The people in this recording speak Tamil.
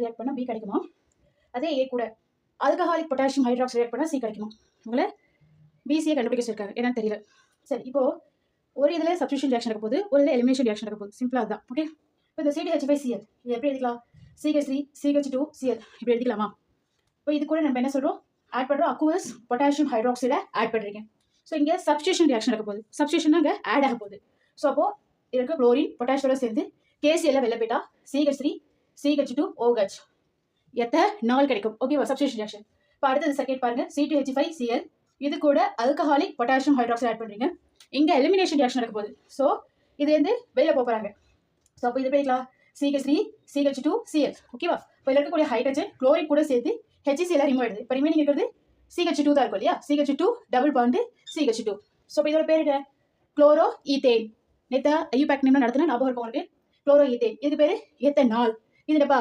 ரியாக்ட் பண்ணால் பி கிடைக்குமா? அதே ஏ கூட ஆல்கஹாலிக் பொட்டாசியம் ஹைட்ராக்சைடு ரியாக்ட் பண்ணால் சி கிடைக்குமா? உங்களை பிசியை கண்டுபிடிக்க சொல்லிருக்காங்க, என்னன்னு தெரியல. சரி, இப்போ ஒரு இதில் சப்ஸ்டியூஷன் ரியாக்ஷன் நடக்க போகுது, ஒரு இதில் எலிமினேஷன் ரியாக்ஷன் நடக்க போகுது. சிம்பிளாக தான். ஓகே, இப்போ இந்த CH5Cl இது எப்படி எழுதிக்கலாம்? CH3 CH2Cl இப்படி எழுதிக்கலாமா? இப்போ இது கூட நம்ம என்ன சொல்கிறோம்? ஆட் பண்ணுறோம், அக்வஸ் பொட்டாசியம் ஹைட்ராக்சைடை ஆட் பண்ணுறீங்க. ஸோ இங்கே சப்ஸ்டியூஷன் ரியாக்ஷன் நடக்க போகுது. சப்ஸ்டியூஷன் அங்கே ஆட் ஆக போகுது. ஸோ அப்போ இருக்க குளோரின் பொட்டாசியோட சேர்ந்து KCl வெளில போயிட்டா CH3 CH2OH எத்தனால் கிடைக்கும். ஓகேவா? Substitution reaction. இப்போ அடுத்தது செகண்ட் பாருங்க, C2H5Cl இது கூட ஆல்கஹாலிக் பொட்டாசியம் ஹைட்ராக்சைடு ஆட் பண்ணுறீங்க. இங்கே எலிமினேஷன் ரியாக்ஷன் நடக்க போகுது. ஸோ இது வந்து வெளில போகிறாங்க. ஸோ அப்போ இது போய்க்கலாம் CH3 CH2Cl. ஓகேவா? இப்போ இருக்கக்கூடிய ஹைட்ரஜன் குளோரின் கூட சேர்த்து HCl ரிமூவ் ஆயிடுது. இப்போ ரிமைனிங் இருக்கிறது CH2 தான் இருக்கும் இல்லையா? CH2 double bond CH2. So இப்போ இதோட பேர் என்ன? Chloro ethane. நேற்று ஐயூபேக் நேம்ல நடத்தினா ஞாபகம் இருக்கும் உங்களுக்கு. Chloro ethane. இதுக்கு பேர் எத்தனால். இது என்னப்பா?